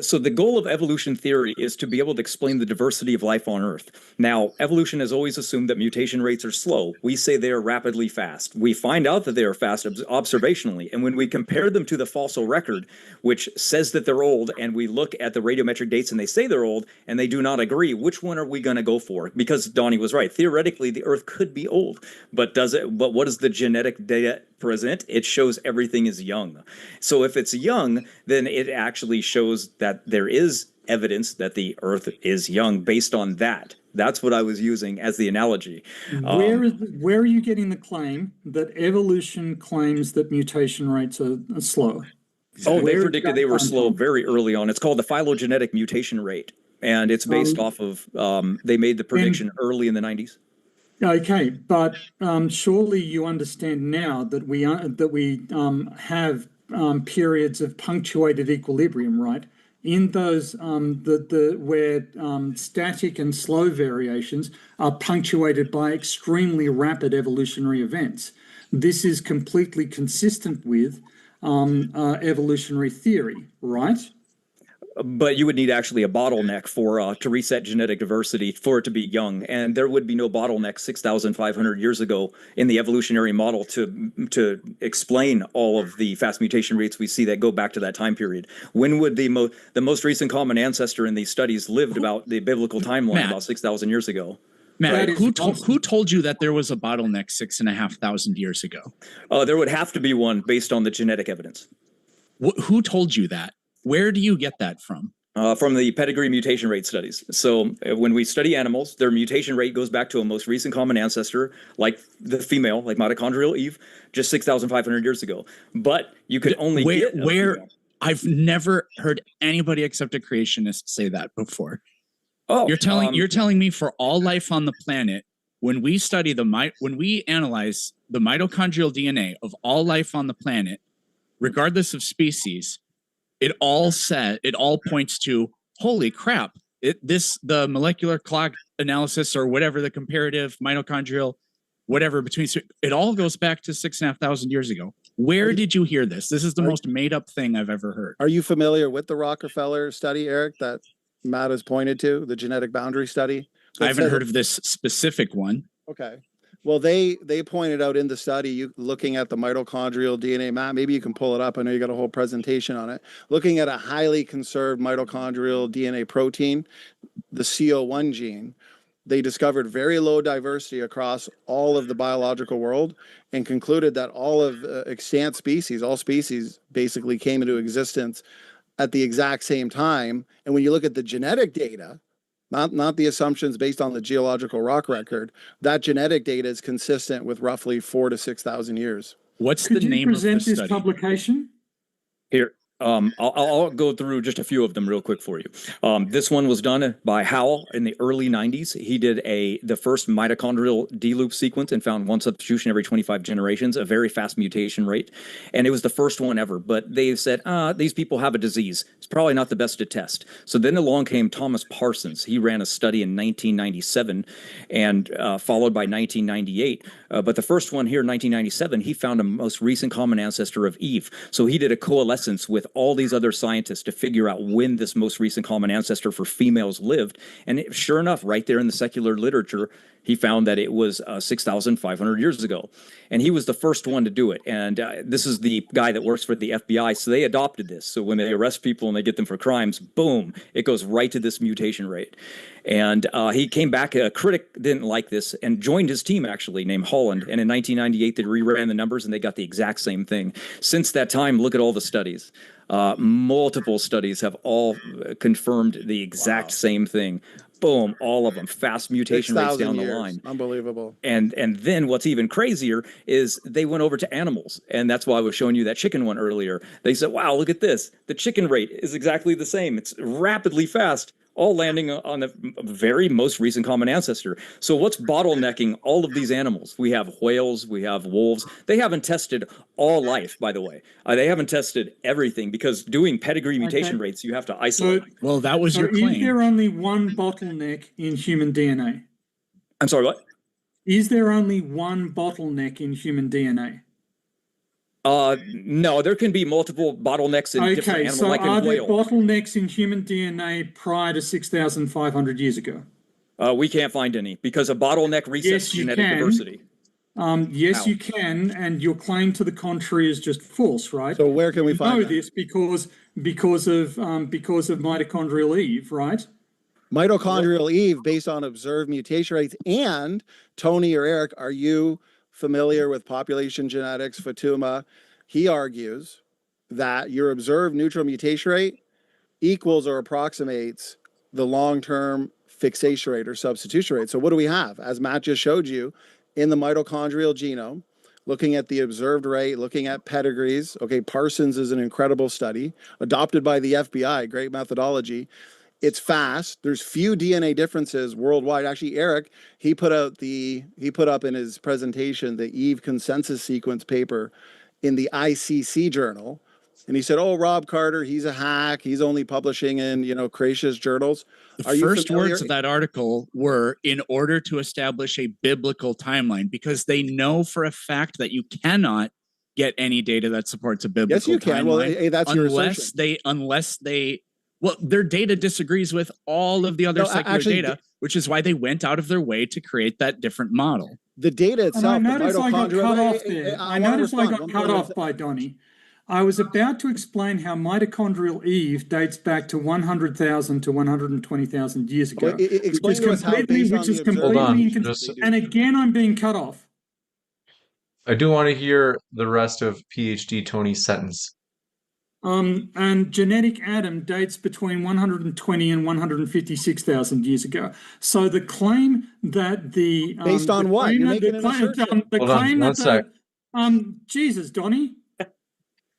So the goal of evolution theory is to be able to explain the diversity of life on Earth. Now, evolution has always assumed that mutation rates are slow. We say they are rapidly fast. We find out that they are fast observationally, and when we compare them to the fossil record, which says that they're old, and we look at the radiometric dates and they say they're old, and they do not agree, which one are we going to go for? Because Donny was right. Theoretically, the Earth could be old, but what does the genetic data present? It shows everything is young. So if it's young, then it actually shows that there is evidence that the Earth is young based on that. That's what I was using as the analogy. Where are you getting the claim that evolution claims that mutation rates are slow? Oh, they predicted they were slow very early on. It's called the phylogenetic mutation rate, and it's based off of, they made the prediction early in the 90s. Okay, but surely you understand now that we have periods of punctuated equilibrium, right? In those where static and slow variations are punctuated by extremely rapid evolutionary events. This is completely consistent with evolutionary theory, right? But you would need actually a bottleneck for to reset genetic diversity for it to be young, and there would be no bottleneck 6,500 years ago in the evolutionary model to explain all of the fast mutation rates we see that go back to that time period. When would the most recent common ancestor in these studies lived about the biblical timeline about 6,000 years ago? Matt, who told you that there was a bottleneck 6,500 years ago? There would have to be one based on the genetic evidence. Who told you that? Where do you get that from? From the pedigree mutation rate studies. So when we study animals, their mutation rate goes back to a most recent common ancestor, like the female, like mitochondrial Eve, just 6,500 years ago. But you could only I've never heard anybody except a creationist say that before. Oh, you're telling me for all life on the planet, when we study when we analyze the mitochondrial DNA of all life on the planet, regardless of species, it all points to, holy crap, the molecular clock analysis or whatever, the comparative mitochondrial, whatever between, it all goes back to 6,500 years ago. Where did you hear this? This is the most made up thing I've ever heard. Are you familiar with the Rockefeller study, Eric, that Matt has pointed to, the genetic boundary study? I haven't heard of this specific one. Okay. Well, they pointed out in the study, looking at the mitochondrial DNA map, maybe you can pull it up. I know you got a whole presentation on it. Looking at a highly conserved mitochondrial DNA protein, the CO1 gene, they discovered very low diversity across all of the biological world and concluded that all of extant species, all species basically came into existence at the exact same time. And when you look at the genetic data, not the assumptions based on the geological rock record, that genetic data is consistent with roughly 4,000 to 6,000 years. What's the name of the study? Could you present this publication? Here, I'll go through just a few of them real quick for you. This one was done by Howell in the early 90s. He did the first mitochondrial D-loop sequence and found one substitution every 25 generations, a very fast mutation rate. And it was the first one ever. But they said, these people have a disease. It's probably not the best to test. So then along came Thomas Parsons. He ran a study in 1997 and followed by 1998. But the first one here in 1997, he found a most recent common ancestor of Eve. So he did a coalescence with all these other scientists to figure out when this most recent common ancestor for females lived. And sure enough, right there in the secular literature, he found that it was 6,500 years ago. And he was the first one to do it. And this is the guy that works for the FBI. So they adopted this. So when they arrest people and they get them for crimes, boom, it goes right to this mutation rate. And he came back, a critic didn't like this and joined his team, actually, named Holland. And in 1998, they reran the numbers and they got the exact same thing. Since that time, look at all the studies. Multiple studies have all confirmed the exact same thing. Boom, all of them. Fast mutation rates down the line. Unbelievable. And then what's even crazier is they went over to animals. And that's why I was showing you that chicken one earlier. They said, wow, look at this. The chicken rate is exactly the same. It's rapidly fast, all landing on the very most recent common ancestor. So what's bottlenecking all of these animals? We have whales, we have wolves. They haven't tested all life, by the way. They haven't tested everything because doing pedigree mutation rates, you have to isolate. Well, that was your claim. Is there only one bottleneck in human DNA? I'm sorry, what? Is there only one bottleneck in human DNA? No, there can be multiple bottlenecks in different Okay, animals, so like are in there whale. bottlenecks in human DNA prior to 6,500 years ago? We can't find any because a bottleneck resets Yes, you genetic can. diversity. Yes, How? you can, and your claim to the contrary is just false, right? So where can we You find know that? this because of mitochondrial Eve, right? Mitochondrial Eve based on observed mutation rates. And Tony or Eric, are you familiar with population genetics, Fatuma? He argues that your observed neutral mutation rate equals or approximates the long-term fixation rate or substitution rate. So what do we have? As Matt just showed you, in the mitochondrial genome, looking at the observed rate, looking at pedigrees. Okay, Parsons is an incredible study, adopted by the FBI, great methodology. It's fast. There's few DNA differences worldwide. Actually, Eric, he put up in his presentation the Eve consensus sequence paper in the ICC journal. And he said, "Oh, Rob Carter, he's a hack. He's only publishing in, creationist journals." The first words of that article were in order to establish a biblical timeline, because they know for a fact that you cannot get any data that supports a biblical timeline. Yes, you can. Well, hey, that's your assertion. Well, their data disagrees with all of the other secular data, which is why they went out of their way to create that different model. The data itself, and I noticed I got cut off there. I noticed I got cut off by Donny. I was about to explain how mitochondrial Eve dates back to 100,000 to 120,000 years ago. Explain to us how which is completely inconsistent. And again, I'm being cut off. I do want to hear the rest of PhD Tony's sentence. And genetic Adam dates between 120 and 156,000 years ago. So the claim that the based on what? You're making an assertion. Hold on, one sec. Jesus, Donny.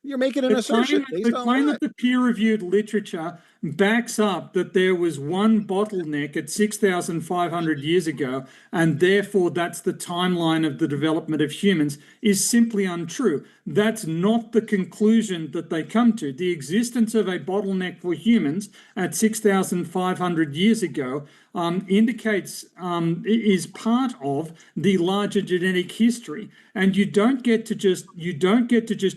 You're making an assertion. The claim that the peer-reviewed literature backs up that there was one bottleneck at 6,500 years ago, and therefore that's the timeline of the development of humans, is simply untrue. That's not the conclusion that they come to. The existence of a bottleneck for humans at 6,500 years ago is part of the larger genetic history, and you don't get to just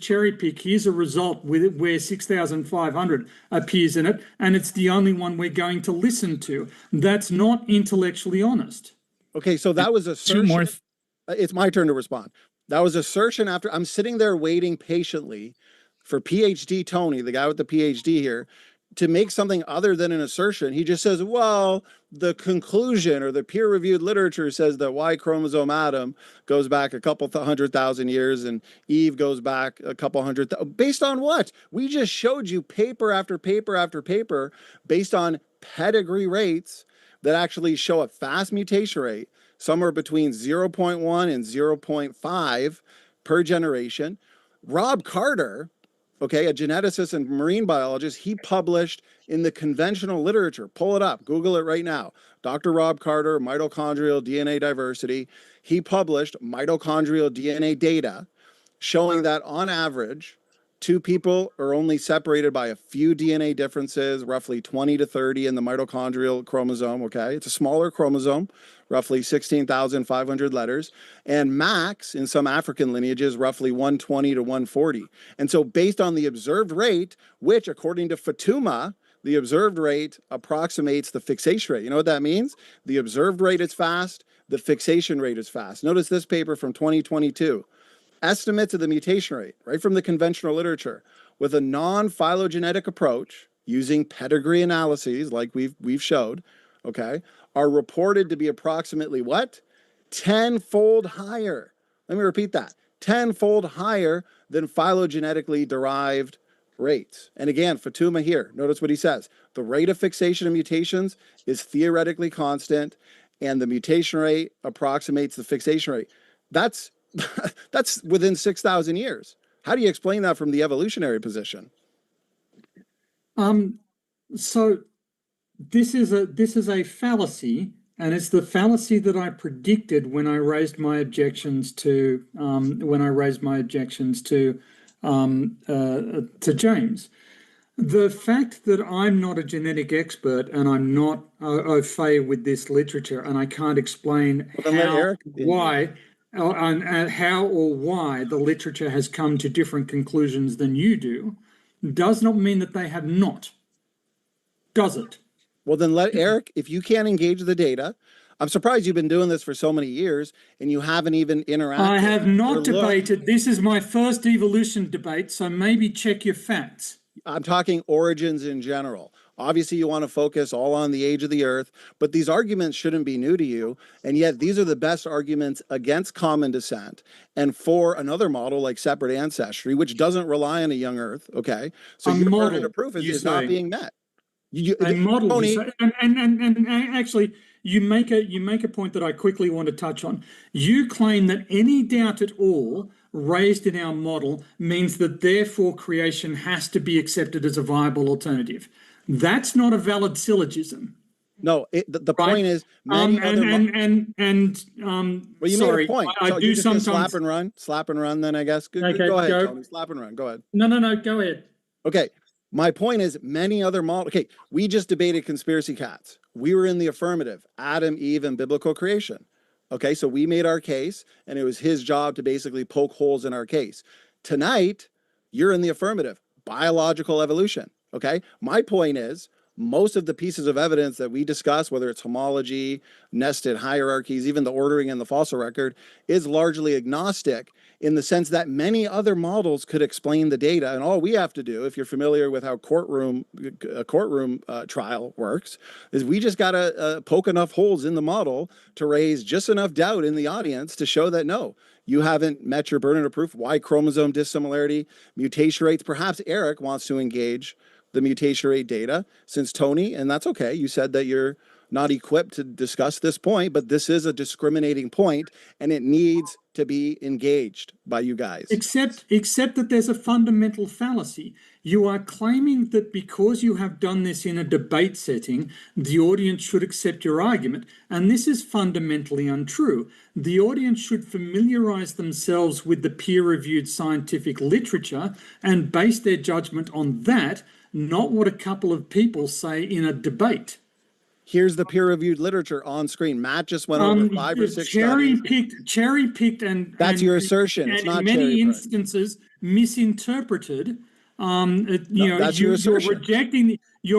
cherry pick. Here's a result with it where 6,500 appears in it, and it's the only one we're going to listen to. That's not intellectually honest. Okay, so that was assertion. It's my turn to respond. That was assertion after I'm sitting there waiting patiently for PhD Tony, the guy with the PhD here, to make something other than an assertion. He just says, well, the conclusion or the peer-reviewed literature says that Y chromosome Adam goes back a couple 100,000 years and Eve goes back a couple hundred. Based on what? We just showed you paper after paper after paper based on pedigree rates that actually show a fast mutation rate, somewhere between 0.1 and 0.5 per generation. Rob Carter, okay, a geneticist and marine biologist, he published in the conventional literature. Pull it up, Google it right now. Dr. Rob Carter, mitochondrial DNA diversity. He published mitochondrial DNA data showing that on average, two people are only separated by a few DNA differences, roughly 20 to 30 in the mitochondrial chromosome, okay? It's a smaller chromosome, roughly 16,500 letters, and max in some African lineages, roughly 120 to 140. And so based on the observed rate, which according to Fatuma, the observed rate approximates the fixation rate. You know what that means? The observed rate is fast, the fixation rate is fast. Notice this paper from 2022. Estimates of the mutation rate, right from the conventional literature, with a non-phylogenetic approach using pedigree analyses like we've showed, okay, are reported to be approximately what? 10-fold higher. Let me repeat that. 10-fold higher than phylogenetically derived rates. And again, Fatuma here, notice what he says. The rate of fixation of mutations is theoretically constant, and the mutation rate approximates the fixation rate. That's within 6,000 years. How do you explain that from the evolutionary position? So this is a fallacy, and it's the fallacy that I predicted when I raised my objections to James. The fact that I'm not a genetic expert and I'm not au fait with this literature, and I can't explain why. on how or why the literature has come to different conclusions than you do, does not mean that they have not. Does it? Well, then let Eric, if you can't engage the data, I'm surprised you've been doing this for so many years and you haven't even interacted. I have or not looked. debated. This is my first evolution debate, so maybe check your facts. I'm talking origins in general. Obviously, you want to focus all on the age of the earth, but these arguments shouldn't be new to you. And yet, these are the best arguments against common descent and for another model like separate ancestry, which doesn't rely on a young earth. Okay. So your burden of proof is not being met. A model, Tony, and actually, you make a point that I quickly want to touch on. You claim that any doubt at all raised in our model means that therefore creation has to be accepted as a viable alternative. That's not a valid syllogism. No, the right? point is many well, you sorry, made a point. I so do sometimes slap and run. Then I guess. Okay, go ahead, Tony. Slap and run. Go ahead. No. Go ahead. Okay. My point is many other models. Okay, we just debated conspiracy cats. We were in the affirmative, Adam, Eve, and biblical creation. Okay, so we made our case, and it was his job to basically poke holes in our case. Tonight, you're in the affirmative, biological evolution. Okay, my point is most of the pieces of evidence that we discuss, whether it's homology, nested hierarchies, even the ordering in the fossil record, is largely agnostic in the sense that many other models could explain the data. And all we have to do, if you're familiar with how a courtroom trial works, is we just got to poke enough holes in the model to raise just enough doubt in the audience to show that, no, you haven't met your burden of proof. Y chromosome dissimilarity, mutation rates. Perhaps Eric wants to engage the mutation rate data, since Tony, and that's okay, you said that you're not equipped to discuss this point, but this is a discriminating point and it needs to be engaged by you guys. Except that there's a fundamental fallacy. You are claiming that because you have done this in a debate setting, the audience should accept your argument. And this is fundamentally untrue. The audience should familiarize themselves with the peer-reviewed scientific literature and base their judgment on that, not what a couple of people say in a debate. Here's the peer-reviewed literature on screen. Matt just went over 5 or 6 cherry picked, and that's your assertion. It's not in many instances misinterpreted. You're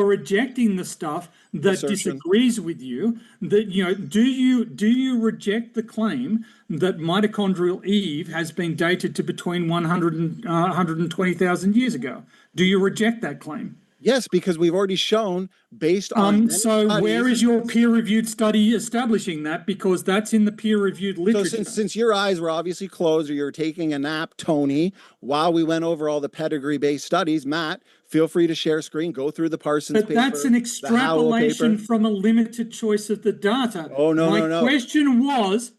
rejecting the stuff that disagrees with you. That do you reject the claim that mitochondrial Eve has been dated to between 100 and 120,000 years ago? Do you reject that claim? Yes, because we've already shown based on so where is your peer-reviewed study establishing that? Because that's in the peer-reviewed literature. So since your eyes were obviously closed or you're taking a nap, Tony, while we went over all the pedigree-based studies, Matt, feel free to share screen, go through the Parsons paper. But that's an extrapolation from a limited choice of the data. Oh, no.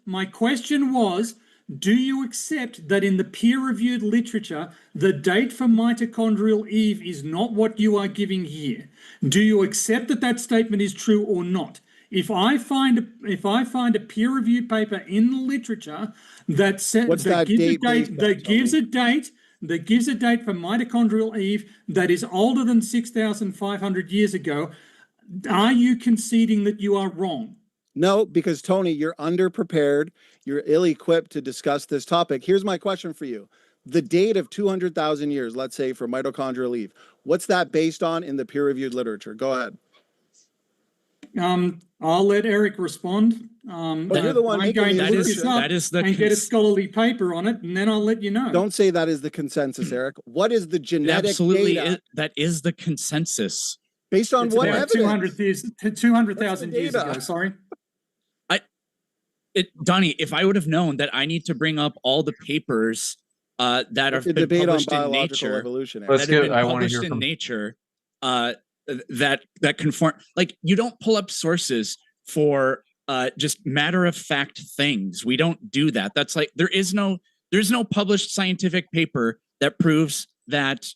My question was, do you accept that in the peer-reviewed literature, the date for mitochondrial Eve is not what you are giving here? Do you accept that that statement is true or not? If I find a peer-reviewed paper in the literature that gives a date for mitochondrial Eve that is older than 6,500 years ago, are you conceding that you are wrong? No, because Tony, you're underprepared. You're ill-equipped to discuss this topic. Here's my question for you. The date of 200,000 years, let's say, for mitochondrial Eve, what's that based on in the peer-reviewed literature? Go ahead. I'll let Eric respond. But you're the one making the assertion. That is the and get a scholarly paper on it, and then I'll let you know. Don't say that is the consensus, Eric. What is the genetic data? That is the consensus. Based on what evidence? 200,000 years ago, sorry. Donny, if I would have known that I need to bring up all the papers that have been published in Nature, that conform, like, you don't pull up sources for just matter of fact things. We don't do that. That's like there's no published scientific paper that proves that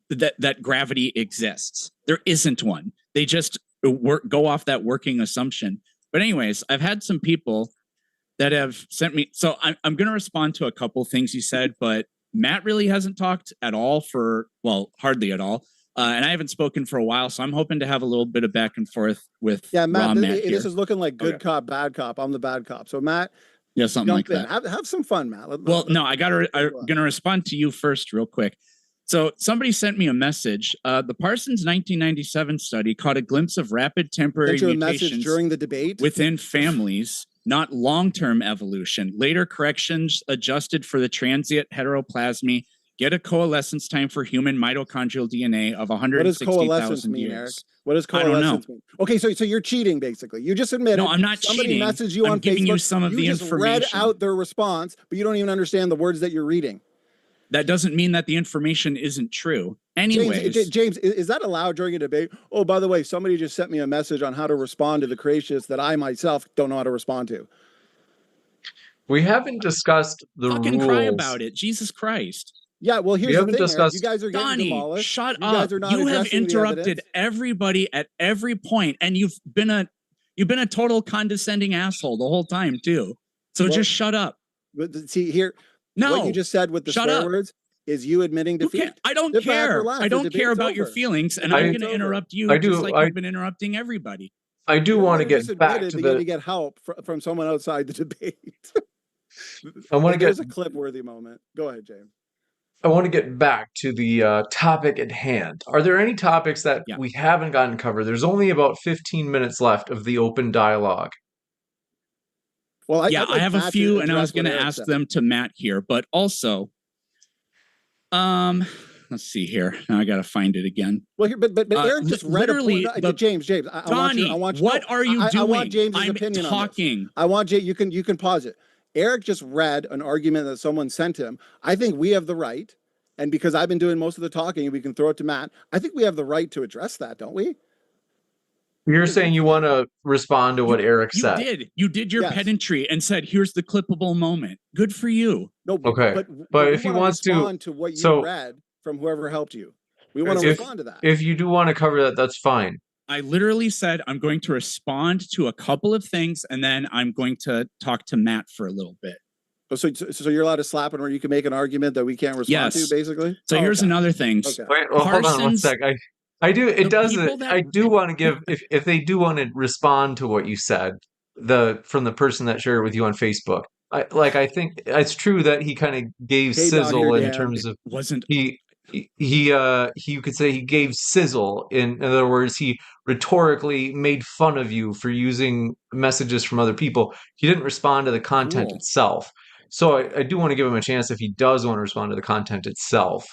that gravity exists. There isn't one. They just go off that working assumption. But anyways, I've had some people that have sent me. So I'm going to respond to a couple things you said, but Matt really hasn't talked at all hardly at all. And I haven't spoken for a while, so I'm hoping to have a little bit of back and forth with Matt. Matt This is looking like good cop, bad cop. I'm the bad cop. So Matt, Yeah, something like Jump in. that. Have some fun, Matt. Well, no, I'm gonna respond to you first, real quick. So somebody sent me a message. The Parsons 1997 study caught a glimpse of rapid temporary Sent you a mutations message during the debate within families, not long-term evolution. Later corrections adjusted for the transient heteroplasmy. Get a coalescence time for human mitochondrial DNA of 160,000 years. Eric? What does coalescence mean? Okay, so you're cheating basically. You just admitted. No, I'm not somebody cheating. messaged you I'm on giving Facebook. you some of the just information. read out their response, but you don't even understand the words that you're reading. That doesn't mean that the information isn't true. Anyways, James, is that allowed during a debate? Oh, by the way, somebody just sent me a message on how to respond to the creationists that I myself don't know how to respond to. We haven't discussed the fucking rules. cry about it. Jesus Christ. Yeah, well, here's the thing, Eric. You guys are getting Donny, demolished. shut you up. Guys are not you have addressing the interrupted evidence. everybody at every point, and you've been a total condescending asshole the whole time too. So just shut up. But see here, no, what you just said with the swear words is you admitting defeat. I don't care. I don't care about your feelings, and I'm going to interrupt you just like you've been interrupting everybody. I do want to get back to the. You get help from someone outside the debate. I want to get. There's a clip-worthy moment. Go ahead, James. I want to get back to the topic at hand. Are there any topics that we haven't gotten covered? There's only about 15 minutes left of the open dialogue. Well, I have a few, and I was going to ask them to Matt here, but also, let's see here. Now I got to find it again. Well, here, but Eric just read literally. James, Donny, I want you. What are you doing? I want James's I'm opinion talking. on this. I want Jay. You can pause it. Eric just read an argument that someone sent him. I think we have the right, and because I've been doing most of the talking, and we can throw it to Matt. I think we have the right to address that, don't we? You're saying you want to respond to what Eric said. You did your pedantry and said, "Here's the clippable moment." Good for you. No, okay, but if he wants to respond to what you read from whoever helped you, we want to respond to that. If you do want to cover that, that's fine. I literally said I'm going to respond to a couple of things, and then I'm going to talk to Matt for a little bit. So you're allowed to slap it, where you can make an argument that we can't respond to, basically. So here's another thing. Okay. Wait, well, hold on one sec. I do. It does. I do want to give if they do want to respond to what you said, from the person that shared it with you on Facebook. I think it's true that he kind of gave sizzle in terms of you could say he gave sizzle in other words, he rhetorically made fun of you for using messages from other people. He didn't respond to the content itself. So I do want to give him a chance if he does want to respond to the content itself.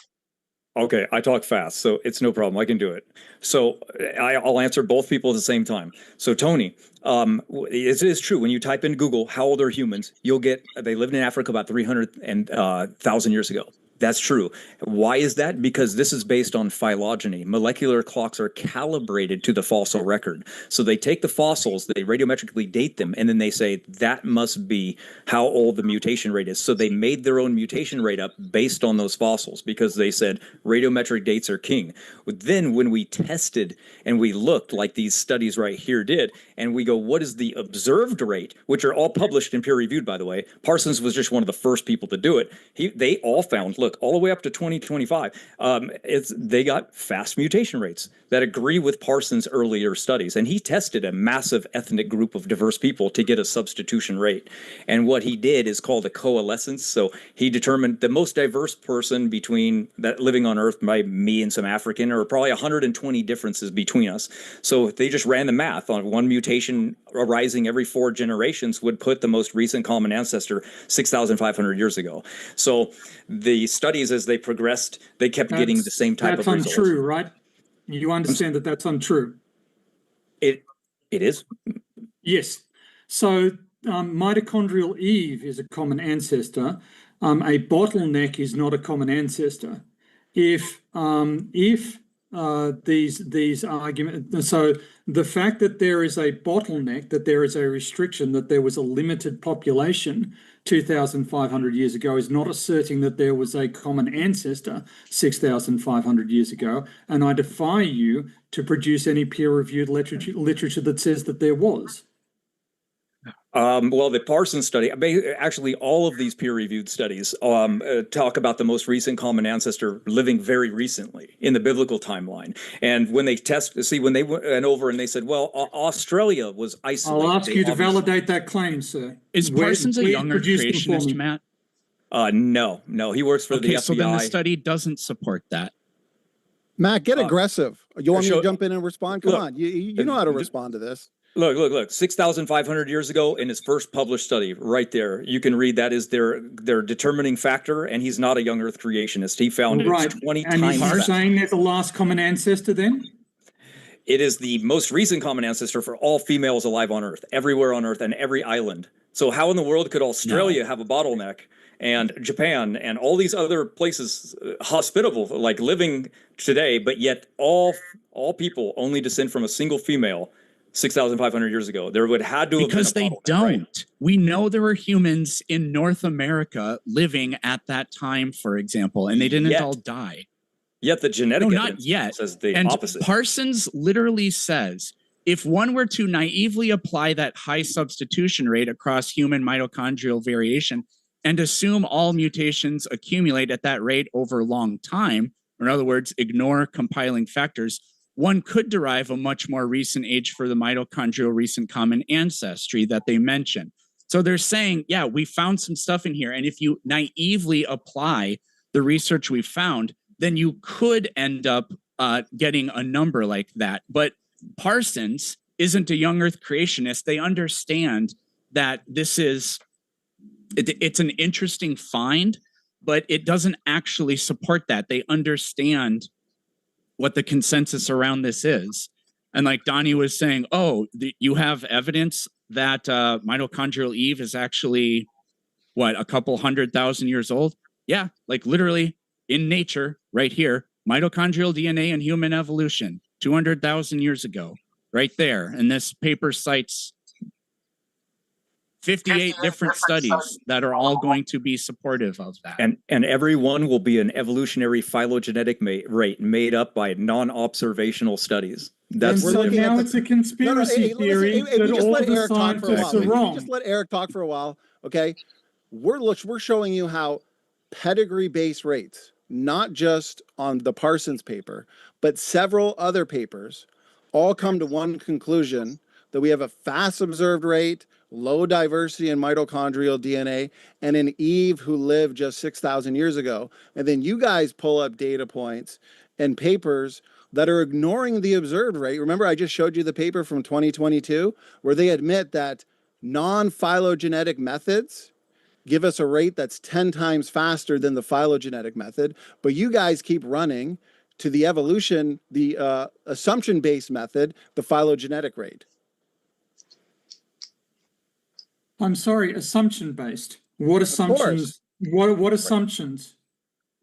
Okay, I talk fast, so it's no problem. I can do it. So I'll answer both people at the same time. So Tony, it is true. When you type in Google, how old are humans? You'll get, they lived in Africa about 300,000 years ago. That's true. Why is that? Because this is based on phylogeny. Molecular clocks are calibrated to the fossil record. So they take the fossils, they radiometrically date them, and then they say that must be how old the mutation rate is. So they made their own mutation rate up based on those fossils because they said radiometric dates are king. Then when we tested and we looked like these studies right here did, and we go, what is the observed rate, which are all published and peer-reviewed, by the way. Parsons was just one of the first people to do it. They all found, look, all the way up to 2025, they got fast mutation rates that agree with Parsons' earlier studies. And he tested a massive ethnic group of diverse people to get a substitution rate. And what he did is called a coalescence. So he determined the most diverse person between that living on Earth, by me and some African, or probably 120 differences between us. So they just ran the math on one mutation arising every 4 generations would put the most recent common ancestor 6,500 years ago. So the studies, as they progressed, they kept getting the same type of results. That's untrue, right? You understand that that's untrue. It is? Yes. So mitochondrial Eve is a common ancestor. A bottleneck is not a common ancestor. If these arguments, so the fact that there is a bottleneck, that there is a restriction, that there was a limited population 2,500 years ago is not asserting that there was a common ancestor 6,500 years ago. And I defy you to produce any peer-reviewed literature that says that there was. Well, the Parsons study, actually, all of these peer-reviewed studies talk about the most recent common ancestor living very recently in the biblical timeline. And when they when they went over and they said, well, Australia was isolated. I'll ask you to validate that claim, sir. Is Parsons a young Earth creationist, Matt? No, he works for the FBI. So then the study doesn't support that. Matt, get aggressive. You want me to jump in and respond? Come on, you know how to respond to this. Look, 6,500 years ago in his first published study, right there, you can read that is their determining factor, and he's not a young Earth creationist. He found it 20 and times. And he's saying they're the last common ancestor then? It is the most recent common ancestor for all females alive on Earth, everywhere on Earth and every island. So how in the world could Australia have a bottleneck and Japan and all these other places hospitable, like living today, but yet all people only descend from a single female 6,500 years ago? There would had to have because been a they don't. Right? We know there were humans in North America living at that time, for example, and they didn't all die. Yet the genetic not yet says the and opposite. Parsons literally says if one were to naively apply that high substitution rate across human mitochondrial variation and assume all mutations accumulate at that rate over a long time, or in other words, ignore compiling factors, one could derive a much more recent age for the mitochondrial recent common ancestry that they mention. So they're saying, yeah, we found some stuff in here. And if you naively apply the research we found, then you could end up getting a number like that. But Parsons isn't a young Earth creationist. They understand that this is, it's an interesting find, but it doesn't actually support that. They understand what the consensus around this is. And like Donny was saying, you have evidence that mitochondrial Eve is actually, a couple 100,000 years old? Yeah, like literally in nature, right here, mitochondrial DNA and human evolution, 200,000 years ago, right there. And this paper cites 58 different studies that are all going to be supportive of that. And every one will be an evolutionary phylogenetic rate made up by non-observational studies. That's so now it's a conspiracy theory that all the scientists are wrong. Just let Eric talk for a while, okay? We're showing you how pedigree-based rates, not just on the Parsons paper, but several other papers, all come to one conclusion, that we have a fast observed rate, low diversity in mitochondrial DNA, and an Eve who lived just 6,000 years ago. And then you guys pull up data points and papers that are ignoring the observed rate. Remember, I just showed you the paper from 2022, where they admit that non-phylogenetic methods give us a rate that's 10 times faster than the phylogenetic method. But you guys keep running to the assumption-based method, the phylogenetic rate. I'm sorry, assumption-based. What assumptions? What assumptions?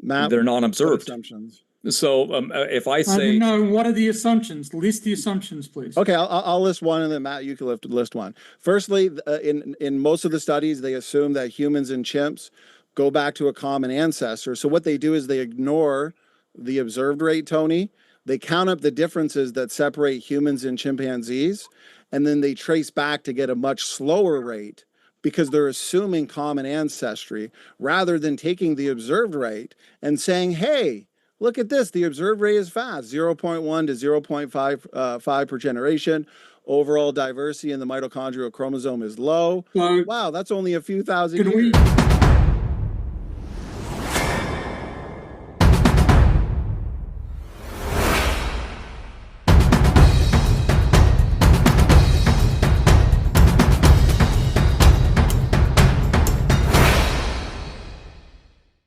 Matt, they're non-observed assumptions. So if I say no, what are the assumptions? List the assumptions, please. Okay, I'll list one, and then Matt, you can list one. Firstly, in most of the studies, they assume that humans and chimps go back to a common ancestor. So what they do is they ignore the observed rate, Tony. They count up the differences that separate humans and chimpanzees, and then they trace back to get a much slower rate because they're assuming common ancestry rather than taking the observed rate and saying, hey, look at this, the observed rate is fast, 0.1 to 0.5 per generation. Overall diversity in the mitochondrial chromosome is low. Wow, that's only a few thousand years.